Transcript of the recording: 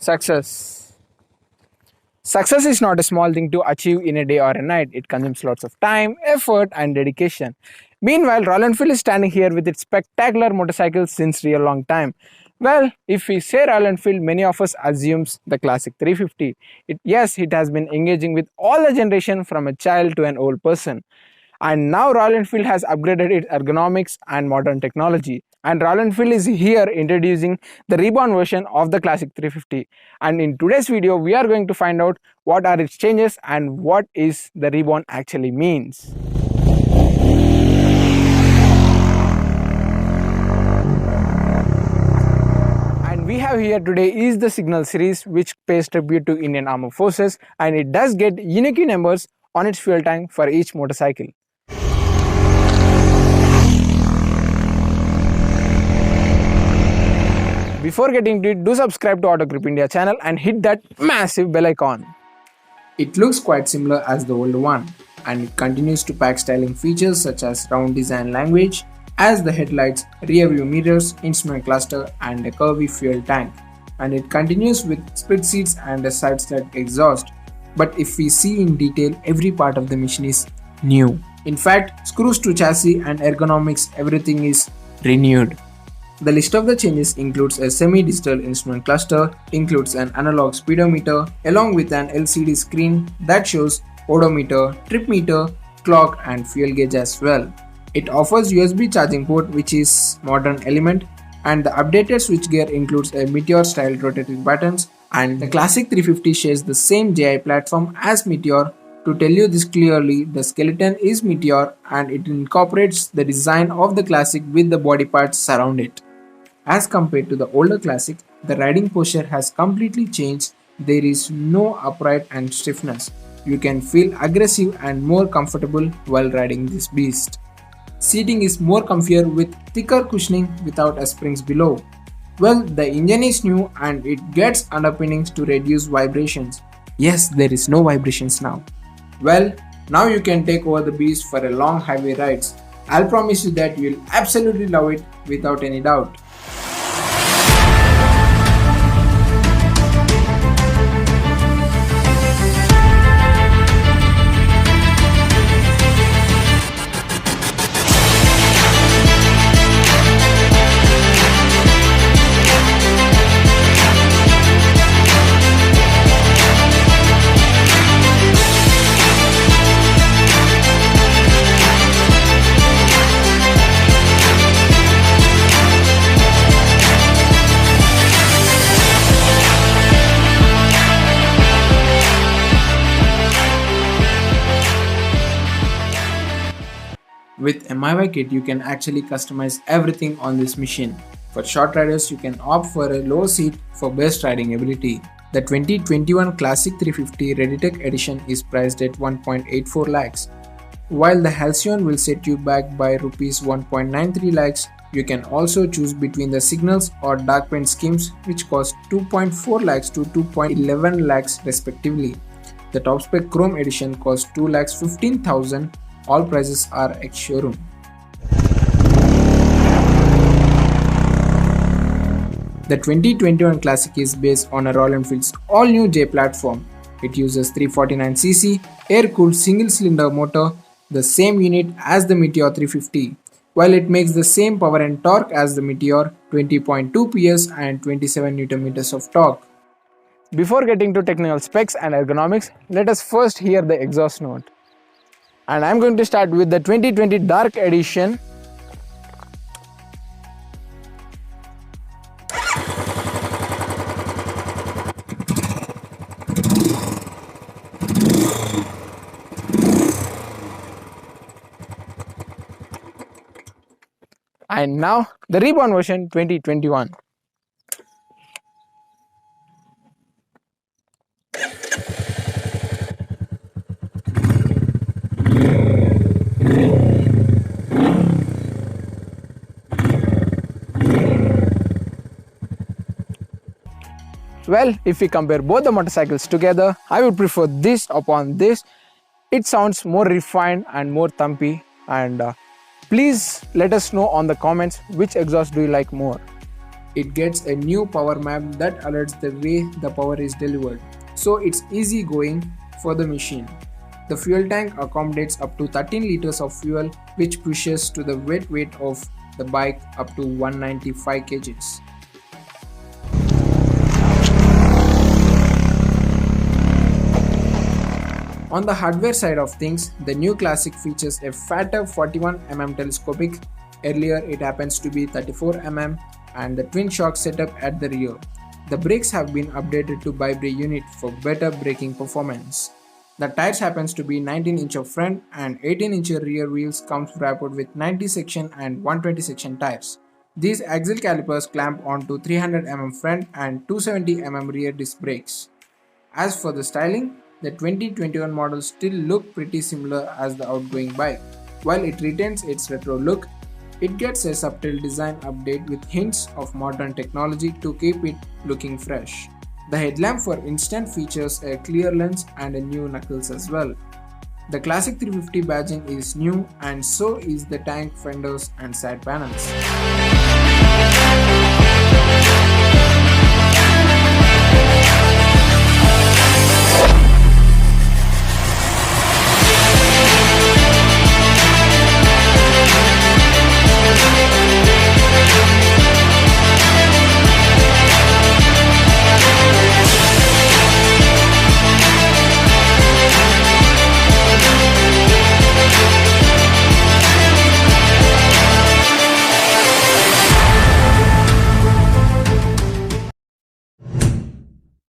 Success. Success is not a small thing to achieve in a day or a night. It consumes lots of time, effort, and dedication. Meanwhile, Royal Enfield is standing here with its spectacular motorcycles since real long time. Well, if we say Royal Enfield, many of us assumes the classic 350. Yes, it has been engaging with all the generation from a child to an old person. And now Royal Enfield has upgraded its ergonomics and modern technology. And Royal Enfield is here introducing the reborn version of the classic 350. And in today's video, we are going to find out what are its changes and what is the reborn actually means. And we have here today is the Signal series, which pays tribute to Indian Armed Forces, and it does get unique numbers on its fuel tank for each motorcycle. Before getting to it, do subscribe to Autogrip India channel and hit that massive bell icon. It looks quite similar as the older one, and it continues to pack styling features such as round design language as the headlights, rear view mirrors, instrument cluster and a curvy fuel tank. And it continues with split seats and a side stud exhaust. But if we see in detail, every part of the machine is new. In fact, screws to chassis and ergonomics, everything is renewed. The list of the changes includes a semi-digital instrument cluster, includes an analog speedometer along with an LCD screen that shows odometer, trip meter, clock and fuel gauge as well. It offers USB charging port, which is modern element, and the updated switchgear includes a Meteor style rotating buttons, and the classic 350 shares the same JI platform as Meteor. To tell you this clearly, the skeleton is Meteor and it incorporates the design of the classic with the body parts around it. As compared to the older classic, the riding posture has completely changed. There is no upright and stiffness. You can feel aggressive and more comfortable while riding this beast. Seating is more comfier with thicker cushioning without a springs below. Well, the engine is new and it gets underpinnings to reduce vibrations. Yes, there is no vibrations now. Well, now you can take over the beast for a long highway rides. I'll promise you that you'll absolutely love it without any doubt. With MIY kit, you can actually customize everything on this machine. For short riders, you can opt for a low seat for best riding ability. The 2021 Classic 350 Reditech edition is priced at 1.84 lakhs. While the Halcyon will set you back by Rs 1.93 lakhs, you can also choose between the Signals or dark paint schemes, which cost 2.4 lakhs to 2.11 lakhs respectively. The top spec Chrome edition costs 2 lakhs 15,000. All prices are ex-showroom. The 2021 Classic is based on a Royal Enfield's all-new J platform. It uses 349cc air-cooled single-cylinder motor, the same unit as the Meteor 350, while it makes the same power and torque as the Meteor, 20.2 PS and 27 Nm of torque. Before getting to technical specs and ergonomics, let us first hear the exhaust note. And I'm going to start with the 2020 Dark Edition. And now the Reborn version 2021. Well, if we compare both the motorcycles together, I would prefer this upon this. It sounds more refined and more thumpy, and please let us know on the comments which exhaust do you like more. It gets a new power map that alerts the way the power is delivered, so it's easy going for the machine. The fuel tank accommodates up to 13 liters of fuel, which pushes to the weight of the bike up to 195 kgs. On the hardware side of things, the new Classic features a fatter 41mm telescopic. Earlier it happens to be 34mm, and the twin shock setup at the rear. The brakes have been updated to Vibray unit for better braking performance. The tires happens to be 19-inch of front and 18-inch rear wheels comes wrapped with 90 section and 120 section tires. These axle calipers clamp onto 300mm front and 270mm rear disc brakes. As for the styling, the 2021 models still look pretty similar as the outgoing bike. While it retains its retro look, it gets a subtle design update with hints of modern technology to keep it looking fresh. The headlamp, for instance, features a clear lens and a new knuckles as well. The Classic 350 badging is new, and so is the tank fenders and side panels.